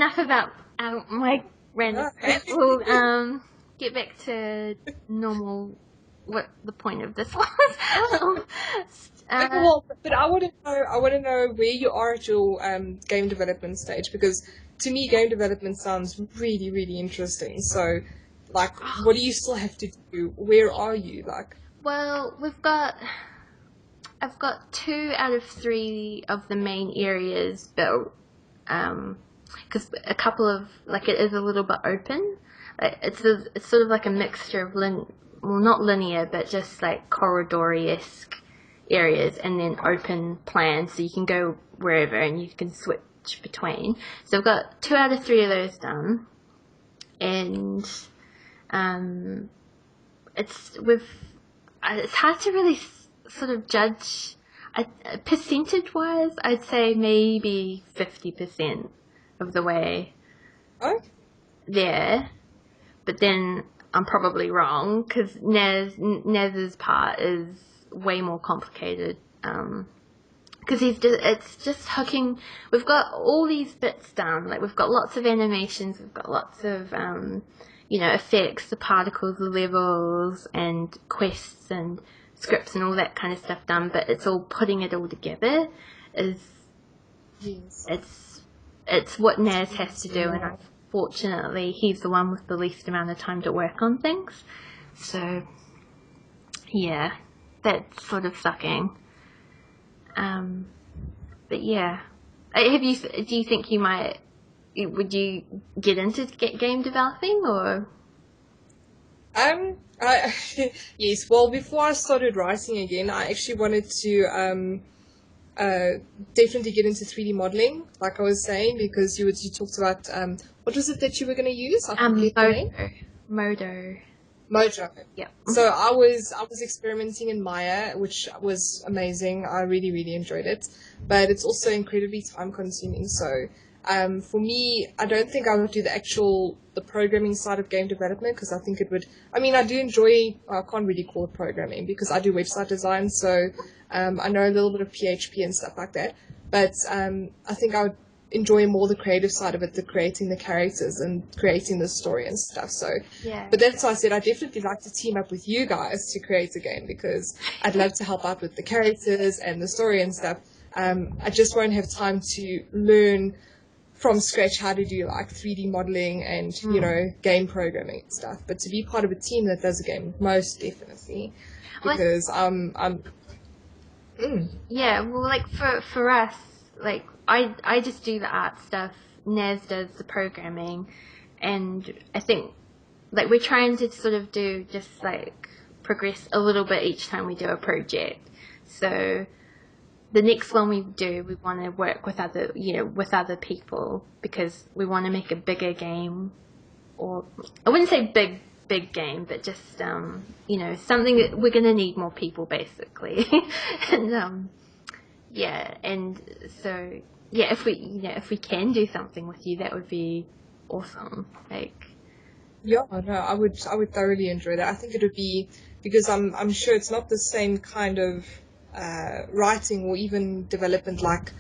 enough about my random crap. We'll get back to normal. What the point of this was? But I want to know. I want to know where you are at your game development stage, because to me, game development sounds really, really interesting. So, like, what do you still have to do? Where are you? Like, well, I've got 2 out of 3 of the main areas built. Because a couple of, like, it is a little bit open. It's sort of like a mixture of not linear, but just like corridor-esque areas, and then open plans, so you can go wherever and you can switch between. So I've got 2 out of 3 of those done, and it's hard to really sort of judge. Percentage-wise, I'd say maybe 50% of the way there. But then I'm probably wrong, because Naz's part is way more complicated. Because it's just hooking. We've got all these bits done. Like, we've got lots of animations. We've got lots of effects, the particles, the levels, and quests and scripts and all that kind of stuff done. But it's all putting it all together. It's what Naz has to do, and unfortunately, he's the one with the least amount of time to work on things. So, yeah, that's sort of sucking. But yeah, do you think would you get into game developing, or? Yes. Well, before I started writing again, I actually wanted to definitely get into 3D modeling, like I was saying, because you talked about what was it that you were going to use? I forget the name. Mojo. Yeah. So I was experimenting in Maya, which was amazing. I really, really enjoyed it, but it's also incredibly time consuming. So for me, I don't think I would do the programming side of game development, because I think it would. I mean, I do enjoy. I can't really call it programming because I do website design, so I know a little bit of PHP and stuff like that. But I think I would enjoy more the creative side of it, the creating the characters and creating the story and stuff. So, yeah. But that's why I said I'd definitely like to team up with you guys to create a game, because I'd love to help out with the characters and the story and stuff. I just won't have time to learn from scratch how to do like 3D modeling and game programming and stuff. But to be part of a team that does a game, most definitely, because Yeah, well, like for us, like I just do the art stuff. Naz does the programming, and I think like we're trying to sort of do just like progress a little bit each time we do a project. So the next one we do, we want to work with other people, because we want to make a bigger game, or I wouldn't say big game, but just something that we're going to need more people, basically. And and so if we can do something with you, that would be awesome. I would thoroughly enjoy that. I think it would be, because I'm sure it's not the same kind of writing or even development like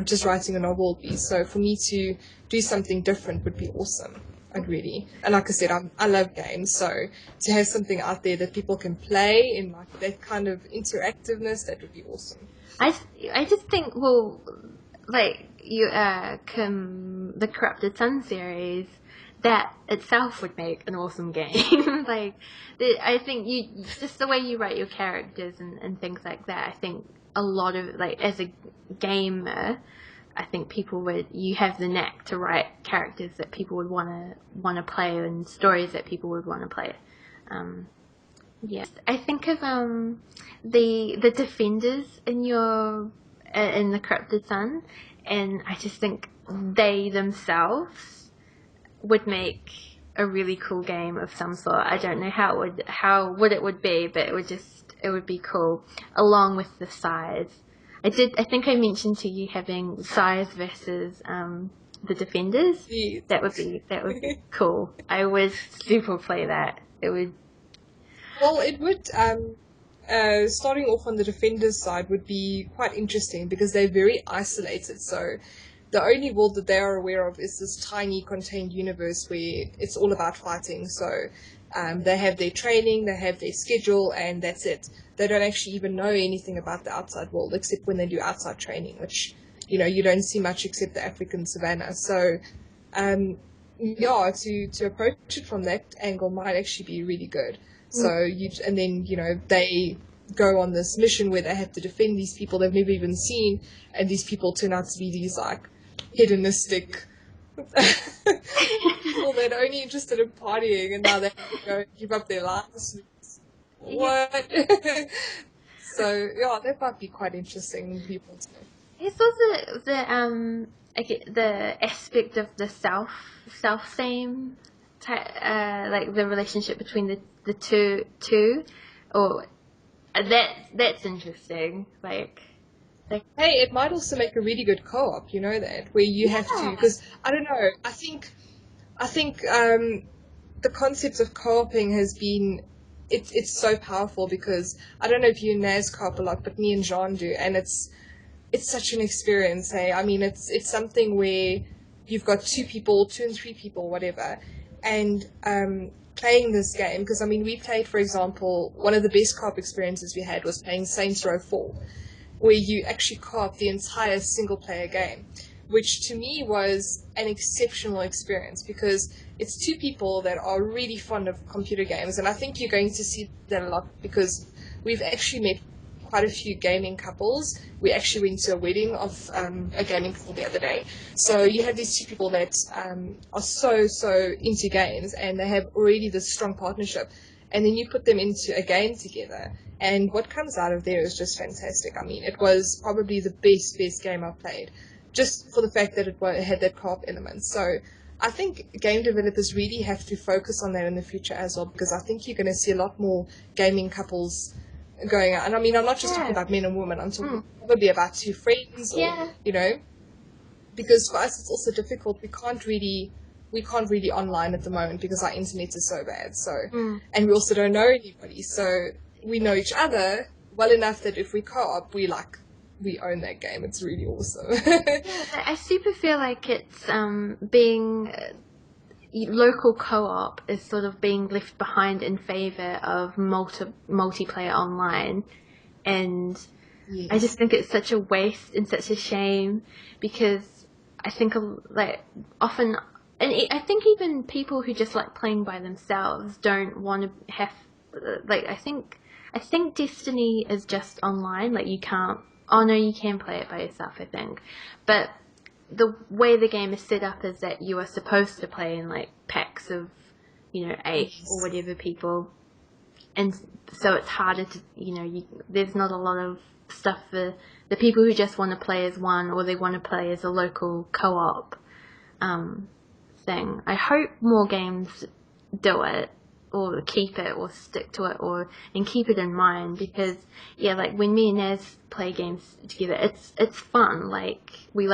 just writing a novel would be. So for me to do something different would be awesome. I'd really, and like I said, I love games, so to have something out there that people can play in like that kind of interactiveness, that would be awesome. I just think, well, like the Corrupted Sun series, that itself would make an awesome game. I think just the way you write your characters and things like that, I think a lot of, like, as a gamer, I think you have the knack to write characters that people would want to play, and stories that people would want to play. I think of the defenders in the Corrupted Sun, and I just think they themselves would make a really cool game of some sort. I don't know how it would be, but it would be cool, along with the size. I think I mentioned to you having size versus the defenders. Yeah. That would be cool. I would super play that. It would. Well, it would. Starting off on the defenders side would be quite interesting, because they're very isolated. So the only world that they are aware of is this tiny contained universe where it's all about fighting. So they have their training, they have their schedule, and that's it. They don't actually even know anything about the outside world, except when they do outside training, which, you don't see much except the African savannah. So, to approach it from that angle might actually be really good. So and then, they go on this mission where they have to defend these people they've never even seen, and these people turn out to be these, like, hedonistic people that are only interested in partying, and now they have to go and give up their lives. What? So, that might be quite interesting for people to know. It's also the aspect of the self same like the relationship between the two, or that's interesting. Like, hey, it might also make a really good co-op, that, where you have to, because I don't know, I think the concept of co-oping has been, it's so powerful, because I don't know if you and Naz co-op a lot, but me and Jean do, and it's such an experience, hey? I mean, it's something where you've got 2 and 3 people, whatever, and playing this game, because, I mean, we played, for example, one of the best co-op experiences we had was playing Saints Row 4, where you actually co-op the entire single-player game, which to me was an exceptional experience, because it's 2 people that are really fond of computer games, and I think you're going to see that a lot, because we've actually met quite a few gaming couples. We actually went to a wedding of a gaming couple the other day. So you have these 2 people that are so into games, and they have already this strong partnership. And then you put them into a game together, and what comes out of there is just fantastic. I mean, it was probably the best game I've played, just for the fact that it had that co-op element. So I think game developers really have to focus on that in the future as well, because I think you're going to see a lot more gaming couples going out. And I mean, I'm not just talking about men and women, I'm talking probably about 2 friends, or, because for us it's also difficult. We can't really online at the moment because our internet is so bad. So, and we also don't know anybody. So we know each other well enough that if we co-op, we own that game. It's really awesome. I super feel like it's being local co-op is sort of being left behind in favor of multiplayer online, and yes. I just think it's such a waste and such a shame, because I think often, and I think even people who just like playing by themselves don't want to have, I think Destiny is just online. Like, you can't. Oh no, you can play it by yourself, I think, but the way the game is set up is that you are supposed to play in packs of 8 or whatever people, and so it's harder to there's not a lot of stuff for the people who just want to play as one, or they want to play as a local co-op thing. I hope more games do it, or keep it, or stick to it, and keep it in mind, because when me and Naz play games together, it's fun. We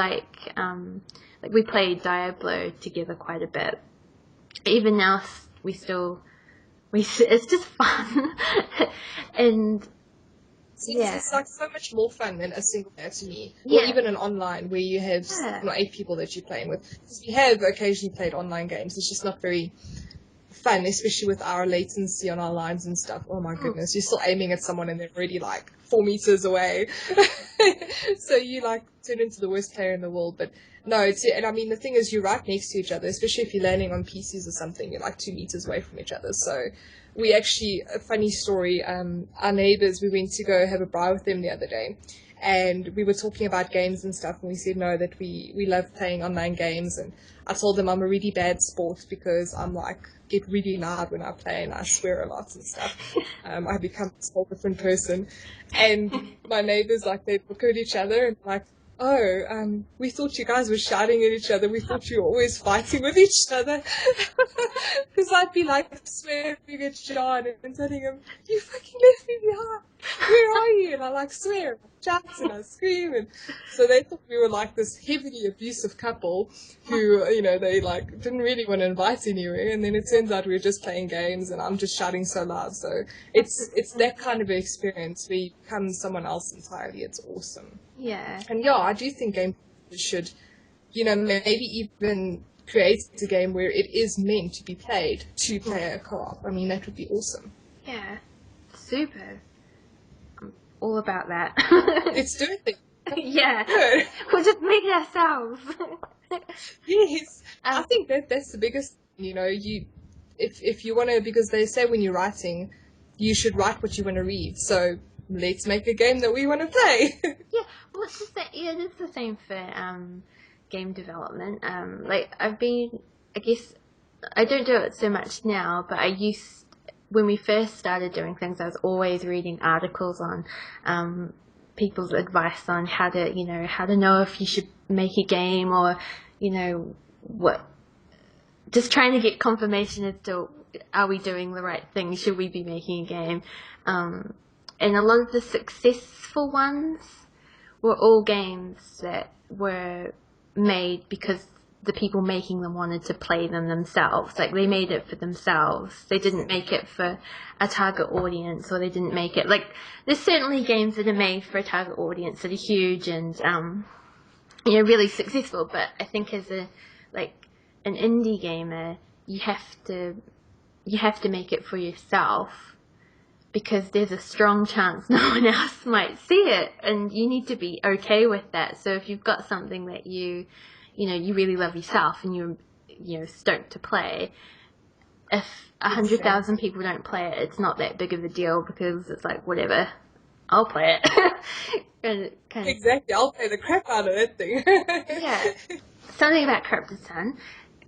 we played Diablo together quite a bit. Even now it's just fun. And it's so much more fun than a single player to me, or even an online where you have 8 people that you're playing with. Because we have occasionally played online games, it's just not very fun, especially with our latency on our lines and stuff. Oh my goodness, you're still aiming at someone and they're already 4 meters away. So you turn into the worst player in the world. But no, and I mean, the thing is, you're right next to each other, especially if you're landing on PCs or something, you're 2 meters away from each other. So we actually, a funny story, our neighbors, we went to go have a braai with them the other day, and we were talking about games and stuff, and we said that we love playing online games, and I told them I'm a really bad sport because I'm get really loud when I play, and I swear a lot and stuff. I become a whole different person. And my neighbors, they look at each other and we thought you guys were shouting at each other. We thought you were always fighting with each other. Because I'd be swearing at John and telling him, you fucking left me behind. Where are you? And I swear, and I shout and I scream. And so they thought we were this heavily abusive couple who, they didn't really want to invite anywhere. And then it turns out we were just playing games and I'm just shouting so loud. So it's that kind of an experience where you become someone else entirely. It's awesome. Yeah. And I do think game should maybe even create a game where it is meant to be played 2-player co-op. I mean, that would be awesome. Yeah, super. I'm all about that. Let's do it then. Yeah, Good. we'll just make it ourselves. Yes, I think that's the biggest. If you want to, because they say when you're writing, you should write what you want to read. So let's make a game that we want to play. Yeah, well, it's just that, yeah, it's the same for game development. Like I guess I don't do it so much now, but when we first started doing things, I was always reading articles on people's advice on how to know if you should make a game, or what, just trying to get confirmation as to, are we doing the right thing, should we be making a game. And a lot of the successful ones were all games that were made because the people making them wanted to play them themselves. Like, they made it for themselves. They didn't make it for a target audience, or they didn't make it, like, there's certainly games that are made for a target audience that are huge and really successful, but I think as an indie gamer, you have to make it for yourself, because there's a strong chance no one else might see it, and you need to be okay with that. So if you've got something that you really love yourself and you're stoked to play, if 100,000 people don't play it, it's not that big of a deal, because it's like, whatever, I'll play it. Exactly, I'll play the crap out of that thing. Yeah. Something about Corrupted Sun.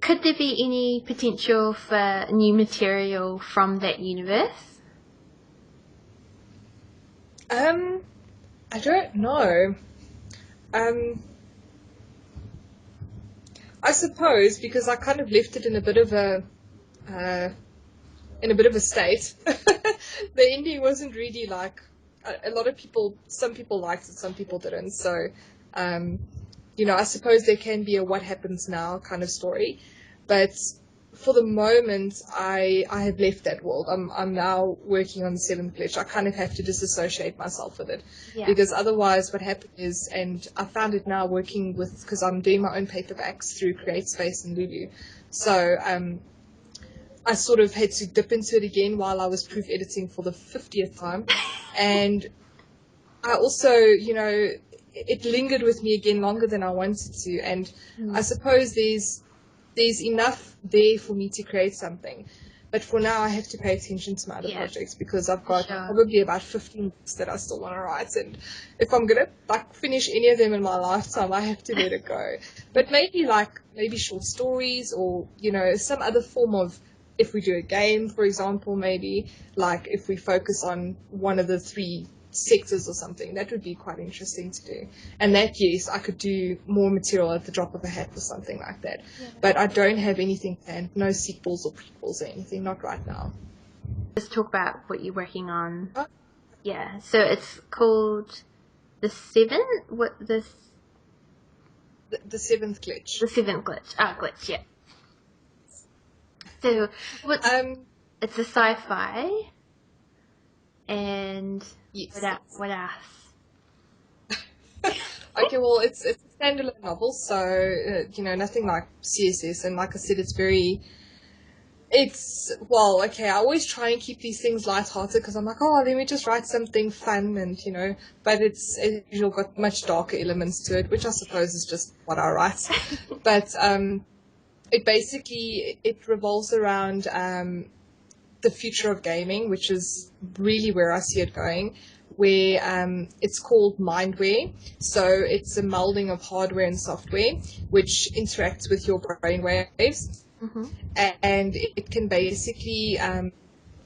Could there be any potential for new material from that universe? I don't know. I suppose because I kind of left it in a bit of a state. The ending wasn't really like a lot of people. Some people liked it, some people didn't. So, I suppose there can be a what happens now kind of story, but for the moment, I have left that world. I'm now working on the seventh glitch. I kind of have to disassociate myself with it, because otherwise, what happens is, and I found it now working with, because I'm doing my own paperbacks through CreateSpace and Lulu, so I sort of had to dip into it again while I was proof editing for the 50th time, and I also, it lingered with me again longer than I wanted to, and I suppose there's enough there for me to create something. But for now, I have to pay attention to my other projects, because I've got probably about 15 books that I still want to write, and if I'm going to finish any of them in my lifetime, I have to let it go. But maybe short stories, or some other form of, if we do a game, for example, maybe if we focus on one of the 3 sectors or something, that would be quite interesting to do. And that, yes, I could do more material at the drop of a hat or something like that. But I don't have anything planned, no sequels or prequels or anything, not right now. Let's talk about what you're working on. Yeah, so it's called The Seventh? The seventh glitch. The Seventh Glitch. Glitch, yeah. So, it's a sci-fi, and yes. What else? Okay, well, it's a standalone novel, so, nothing like CSS, and like I said, I always try and keep these things lighthearted, because I'm like, let me just write something fun, and, but it's got much darker elements to it, which I suppose is just what I write. But it revolves around the future of gaming, which is really where I see it going, where it's called mindware. So it's a melding of hardware and software, which interacts with your brain waves. Mm-hmm. And it can basically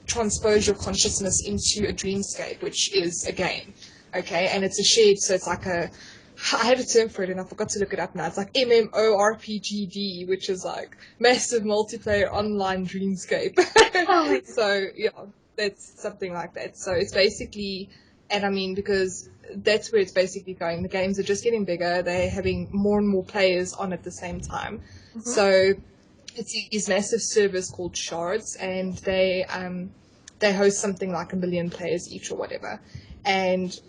transpose your consciousness into a dreamscape, which is a game. Okay, and it's a shared, so it's like I have a term for it and I forgot to look it up now. It's like MMORPGD, which is like massive multiplayer online dreamscape. So yeah, that's something like that. So it's basically, and I mean, because that's where it's basically going. The games are just getting bigger. They're having more and more players on at the same time. Mm-hmm. So it's these massive servers called shards, and they host something like 1 million players each or whatever. And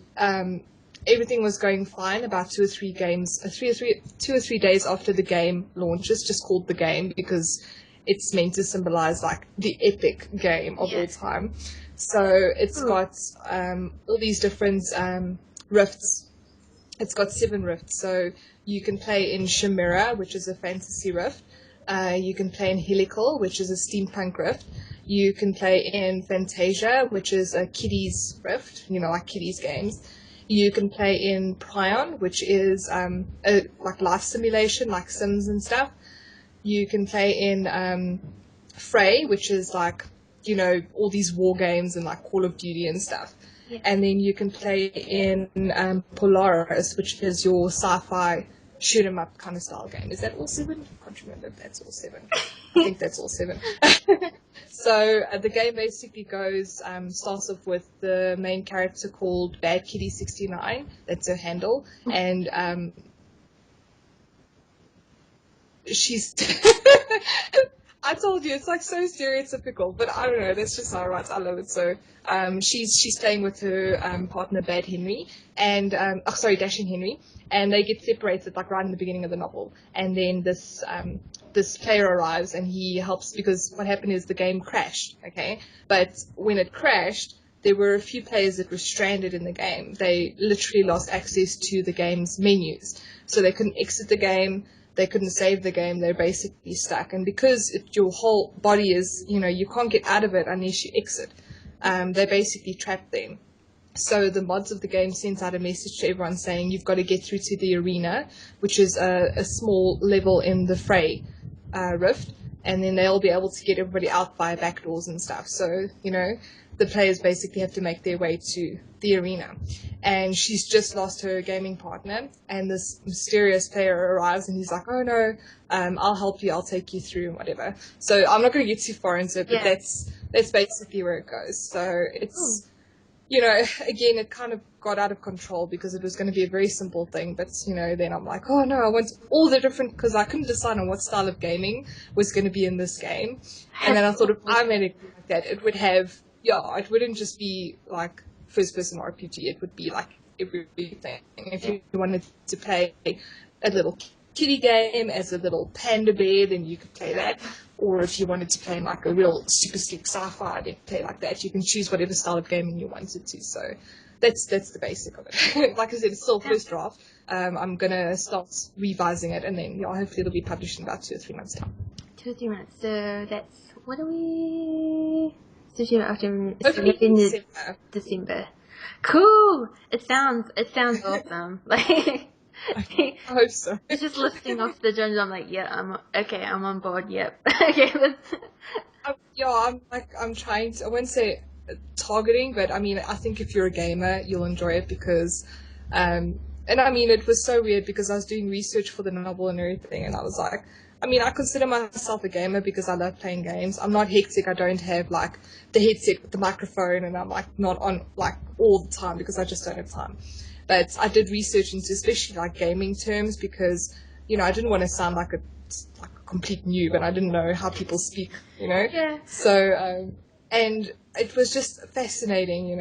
everything was going fine about 2 or 3 games, 2 or 3 days after the game launches, just called the game because it's meant to symbolize like the epic game of all time. So it's got all these different rifts. It's got 7 rifts. So you can play in Chimera, which is a fantasy rift. You can play in Helical, which is a steampunk rift. You can play in Fantasia, which is a kiddies rift, like kiddies games. You can play in Prion, which is like life simulation, like Sims and stuff. You can play in Frey, which is like, all these war games and like Call of Duty and stuff. Yeah. And then you can play in Polaris, which is your sci-fi shoot 'em up kind of style game. Is that all 7? I can't remember if that's all 7. I think that's all 7. So the game basically goes, starts off with the main character called Bad Kitty 69. That's her handle. And she's... I told you, it's like so stereotypical, but I don't know, that's just how right, I love it. So she's playing with her partner Bad Henry, and Dashing Henry, and they get separated like right in the beginning of the novel. And then this player arrives and he helps, because what happened is the game crashed, okay? But when it crashed, there were a few players that were stranded in the game. They literally lost access to the game's menus. So they couldn't exit the game, they couldn't save the game, they're basically stuck. And because your whole body is, you can't get out of it unless you exit, they basically trapped them. So the mods of the game sent out a message to everyone saying you've got to get through to the arena, which is a small level in the Frey rift, and then they'll be able to get everybody out via back doors and stuff. So, the players basically have to make their way to the arena. And she's just lost her gaming partner, and this mysterious player arrives and he's like, oh no, I'll help you, I'll take you through and whatever. So I'm not going to get too far into it, but that's basically where it goes. So it's, again, it kind of got out of control because it was going to be a very simple thing, but, then I'm like, oh no, I want all the different, because I couldn't decide on what style of gaming was going to be in this game. And then I thought if I made it like that, it would have, it wouldn't just be like first-person RPG, it would be like everything. If you wanted to play a little kitty game as a little panda bear, then you could play that. Or if you wanted to play like a real super slick sci-fi, then play like that. You can choose whatever style of gaming you wanted to. So that's the basic of it. Like I said, it's still first draft. I'm gonna start revising it, and then hopefully it'll be published in about 2 or 3 months time. 2 or 3 months. So that's, what are we? So after December. Cool. It sounds awesome. Like, I hope so. It's just listing off the genres. I'm like, yeah, I'm on board. Yep. Okay. I'm trying to, I wouldn't say targeting, but I mean, I think if you're a gamer, you'll enjoy it because, and I mean, it was so weird because I was doing research for the novel and everything, and I was like, I mean, I consider myself a gamer because I love playing games. I'm not hectic. I don't have like the headset with the microphone, and I'm like not on like all the time because I just don't have time. But I did research into especially like gaming terms because, I didn't want to sound like a complete noob, and I didn't know how people speak, Yeah. So, and it was just fascinating,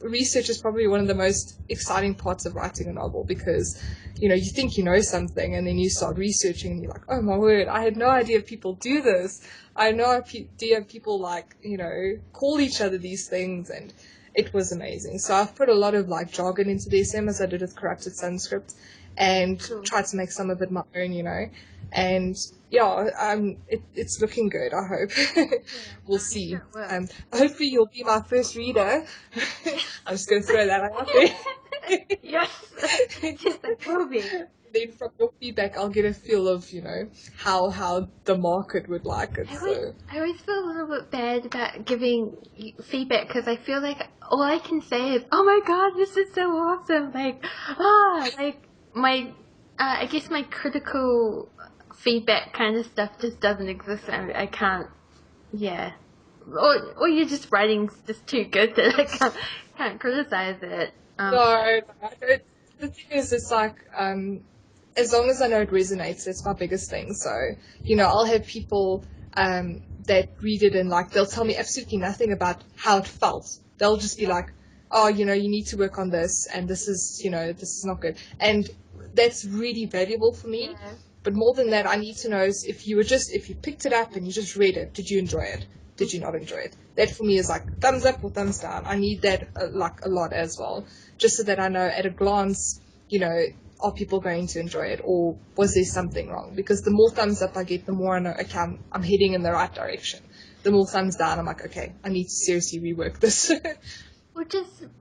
research is probably one of the most exciting parts of writing a novel because, you think you know something and then you start researching and you're like, oh my word, I had no idea people do this. I had no idea people call each other these things, and it was amazing. So I've put a lot of jargon into the same as I did with Corrupted Sunscript and tried to make some of it my own, and it's looking good, I hope. We'll see. Hopefully you'll be my first reader. I'm just going to throw that out there. Yes, it will be. Then from your feedback, I'll get a feel of, how the market would like it. I always feel a little bit bad about giving feedback because I feel like all I can say is, oh my god, this is so awesome. I guess my critical feedback kind of stuff just doesn't exist. I can't, or you're just writing's just too good that I can't criticize it. No, the thing is, it's like, as long as I know it resonates, that's my biggest thing. So, I'll have people that read it and they'll tell me absolutely nothing about how it felt. They'll just be like, oh, you need to work on this, and this is not good. And that's really valuable for me. Yeah. But more than that, I need to know is if you picked it up and you just read it, did you enjoy it? Did you not enjoy it? That for me is like thumbs up or thumbs down. I need that like a lot as well, just so that I know at a glance, are people going to enjoy it, or was there something wrong? Because the more thumbs up I get, the more I know, okay, I'm heading in the right direction. The more thumbs down, I'm like, okay, I need to seriously rework this.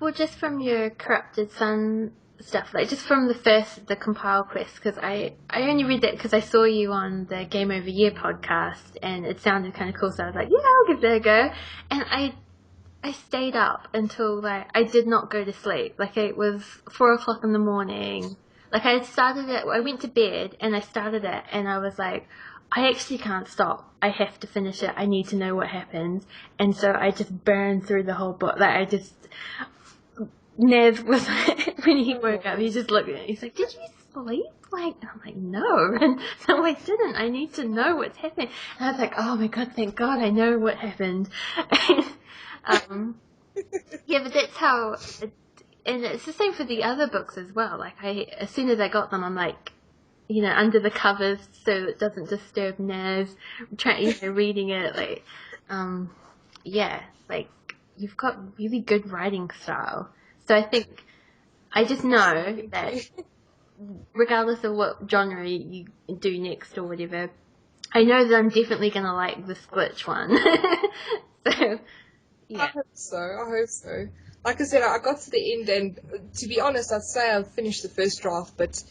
Well, just from your Corrupted Sun stuff, like just from the compile quest, because I only read that because I saw you on the Game Over Year podcast, and it sounded kind of cool, so I was like, yeah, I'll give that a go. And I stayed up until, like, I did not go to sleep. Like, it was 4:00 in the morning. Like, I went to bed and I started it, and I was like, I actually can't stop. I have to finish it. I need to know what happens. And so I just burned through the whole book. Like, Nev was like, when he woke up, he just looked at me. He's like, did you sleep? Like, and I'm like, no. And no, I didn't. I need to know what's happening. And I was like, oh my God, thank God I know what happened. Yeah, but that's how, and it's the same for the other books as well. Like, as soon as I got them, I'm like, under the covers so it doesn't disturb Naz. Reading it, like, yeah, like, you've got really good writing style. So I think, I just know that regardless of what genre you do next or whatever, I know that I'm definitely going to like the Squitch one. So, yeah. I hope so. Like I said, I got to the end, and to be honest, I'd say I finished the first draft, but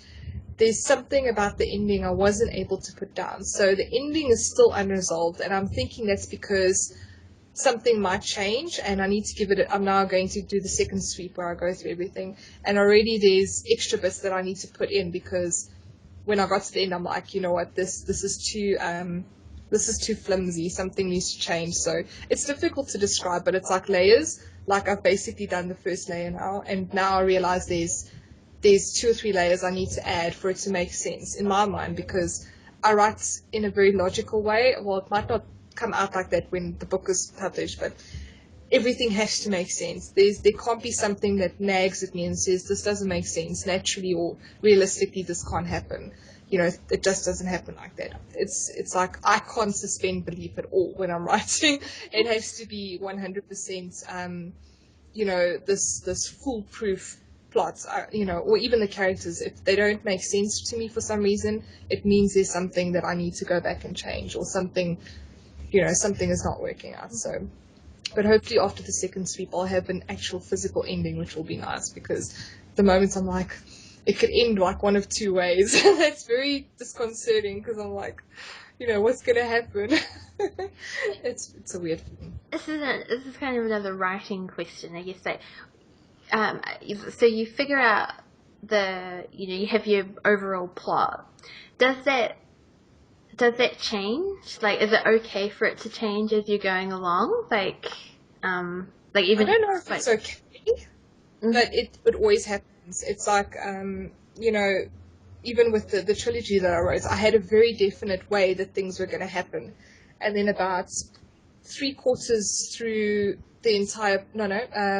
there's something about the ending I wasn't able to put down. So the ending is still unresolved, and I'm thinking that's because something might change, and I need to give it. I'm now going to do the second sweep where I go through everything, and already there's extra bits that I need to put in because when I got to the end, I'm like, you know what, this is too flimsy. Something needs to change. So it's difficult to describe, but it's like layers. Like I've basically done the first layer now, and now I realize there's 2 or 3 layers I need to add for it to make sense in my mind, because I write in a very logical way. Well, it might not come out like that when the book is published, but everything has to make sense. There can't be something that nags at me and says this doesn't make sense naturally or realistically. This can't happen. It just doesn't happen like that. It's like I can't suspend belief at all when I'm writing. It has to be 100%. This foolproof plot. Or even the characters. If they don't make sense to me for some reason, it means there's something that I need to go back and change, or something. Something is not working out. So. But hopefully after the second sweep, I'll have an actual physical ending, which will be nice, because at the moment I'm like, it could end like one of 2 ways. That's very disconcerting, because I'm like, what's going to happen? It's a weird feeling. This is kind of another writing question, I guess. Like, so you figure out you have your overall plot. Does that change? Like, is it okay for it to change as you're going along? Like even I don't know if it's okay, but it always happens. It's like, even with the trilogy that I wrote, I had a very definite way that things were going to happen. And then about 3/4 through the entire,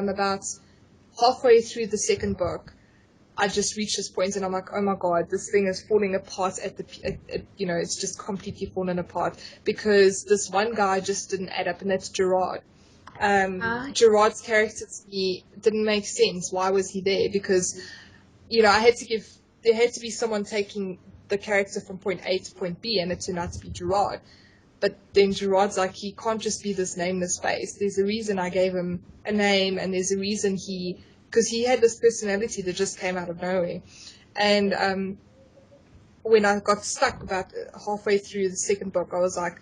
about halfway through the second book, I just reached this point and I'm like, oh my God, this thing is falling apart it's just completely fallen apart because this one guy just didn't add up, and that's Gerard. Gerard's character to me didn't make sense. Why was he there? Because, there had to be someone taking the character from point A to point B, and it turned out to be Gerard. But then Gerard's like, he can't just be this nameless face. There's a reason I gave him a name, and there's a reason because he had this personality that just came out of nowhere. And when I got stuck about halfway through the second book, I was like,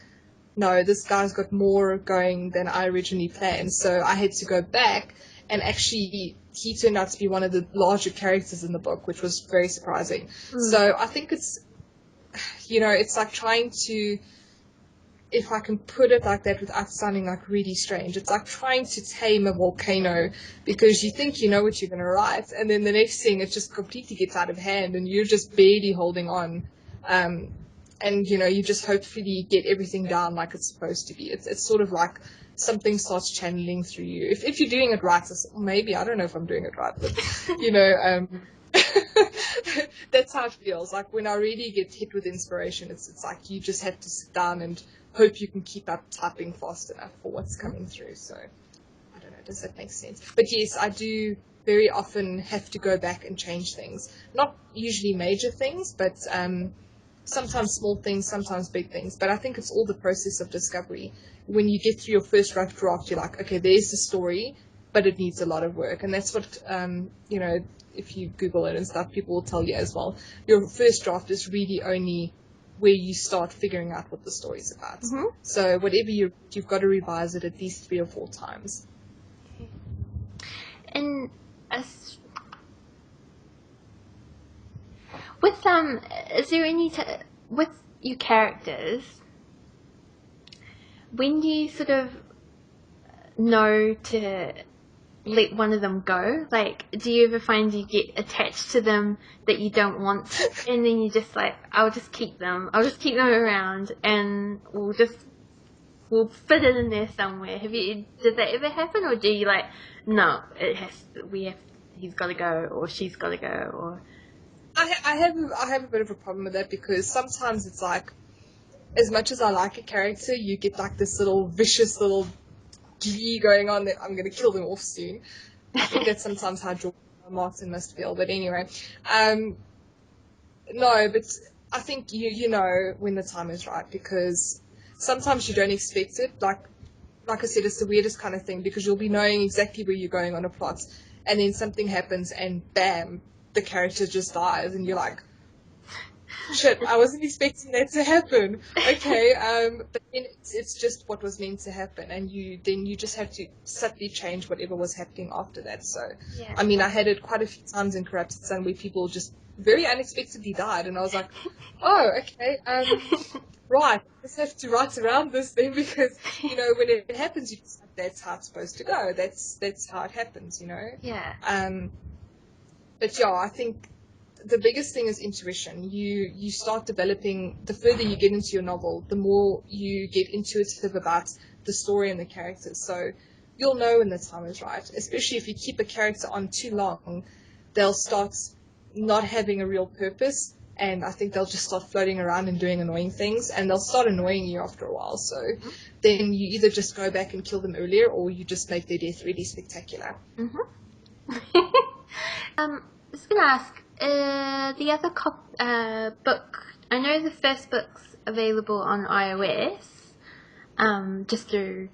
no, this guy's got more going than I originally planned. So I had to go back, and actually he turned out to be one of the larger characters in the book, which was very surprising. So I think it's like trying to, if I can put it like that without sounding like really strange, it's like trying to tame a volcano, because you think you know what you're going to write, and then the next thing it just completely gets out of hand and you're just barely holding on. and you just hopefully get everything down like it's supposed to be. It's sort of like something starts channeling through you. If you're doing it right, maybe I don't know if I'm doing it right, but that's how it feels. Like when I really get hit with inspiration, it's like you just have to sit down and hope you can keep up typing fast enough for what's coming through. So I don't know, does that make sense? But yes, I do very often have to go back and change things. Not usually major things, but sometimes small things, sometimes big things. But I think it's all the process of discovery. When you get through your first rough draft, you're like, okay, there's the story, but it needs a lot of work. And that's what, if you Google it and stuff, people will tell you as well. Your first draft is really only where you start figuring out what the story's about. Mm-hmm. So whatever you've got to revise it at least 3 or 4 times. And with is there any with your characters, when do you sort of know to let one of them go? Like, do you ever find you get attached to them that you don't want to, and then you just like, I'll just keep them around, and we'll fit it in there somewhere. Did that ever happen, or do you like, no, he's got to go, or she's got to go, or? I have a bit of a problem with that, because sometimes it's like, as much as I like a character, you get like this little vicious little glee going on that I'm going to kill them off soon. I think that's sometimes how George Martin must feel. But anyway, no, but I think you know when the time is right, because sometimes you don't expect it. Like I said, it's the weirdest kind of thing, because you'll be knowing exactly where you're going on a plot, and then something happens and bam, the character just dies, and you're like, shit, I wasn't expecting that to happen. Okay, but then it's just what was meant to happen, and you just have to subtly change whatever was happening after that. So, Yeah. I mean, I had it quite a few times in Corrupted Sun where people just very unexpectedly died, and I was like, oh, okay, right, I just have to write around this then, because when it happens, you just that's how it's supposed to go. That's how it happens, Yeah. But yeah, I think the biggest thing is intuition. You start developing, the further you get into your novel, the more you get intuitive about the story and the characters. So you'll know when the time is right, especially if you keep a character on too long, they'll start not having a real purpose, and I think they'll just start floating around and doing annoying things, and they'll start annoying you after a while. So then you either just go back and kill them earlier, or you just make their death really spectacular. I was going to ask, the other book, I know the first book's available on iOS, just through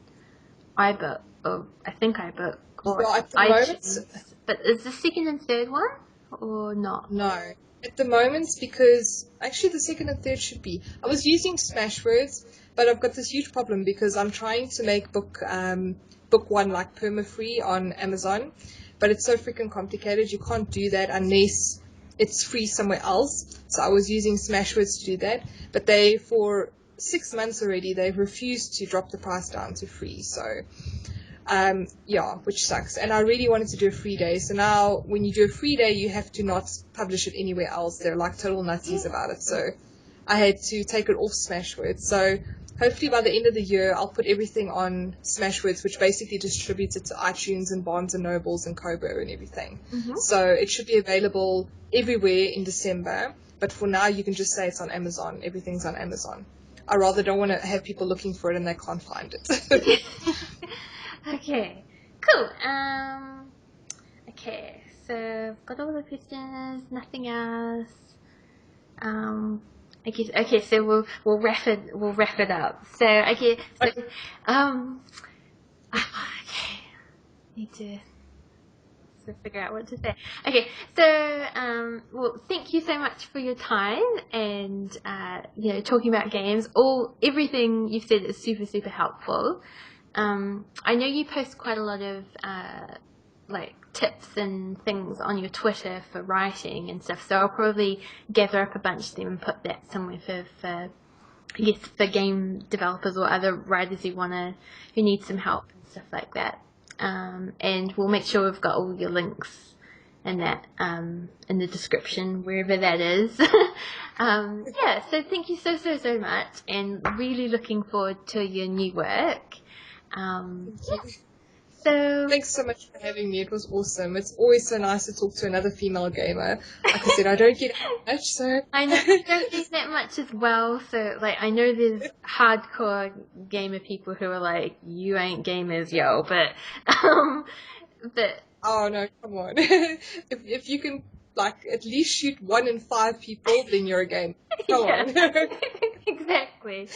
iBook, or I think iBook, or At the iTunes. moment, But is the second and third one, or not? no. At the moment, because actually the second and third should be. I was using Smashwords, but I've got this huge problem because I'm trying to make book one like perma-free on Amazon, but it's so freaking complicated. You can't do that unless it's free somewhere else. So I was using Smashwords to do that, but for 6 months already, they've refused to drop the price down to free. So which sucks. And I really wanted to do a free day. So now when you do a free day, you have to not publish it anywhere else. They're like total nutties about it. So I had to take it off Smashwords. So hopefully by the end of the year, I'll put everything on Smashwords, which basically distributes it to iTunes and Barnes and Nobles and Kobo and everything. Mm-hmm. So it should be available everywhere in December. But for now, you can just say it's on Amazon. Everything's on Amazon. I rather don't want to have people looking for it and they can't find it. Okay, cool. Okay, so I've got all the questions. Nothing else. I guess. Okay, so we'll wrap it up. So okay, okay, need to figure out what to say. Okay, so well, thank you so much for your time and talking about games. Everything you've said is super super helpful. I know you post quite a lot of like tips and things on your Twitter for writing and stuff, so I'll probably gather up a bunch of them and put that somewhere for I guess for game developers or other writers who need some help and stuff like that. And we'll make sure we've got all your links in that in the description wherever that is. Yeah, so thank you so much, and really looking forward to your new work. Thank you. So Thanks so much for having me. It was awesome. It's always so nice to talk to another female gamer. Like I said, I don't get much, so I know I don't do that much as well. So like I know there's hardcore gamer people who are like, you ain't gamers, yo, but oh no, come on. If you can like at least shoot 1 in 5 people, then you're a gamer. Come yeah, on. exactly.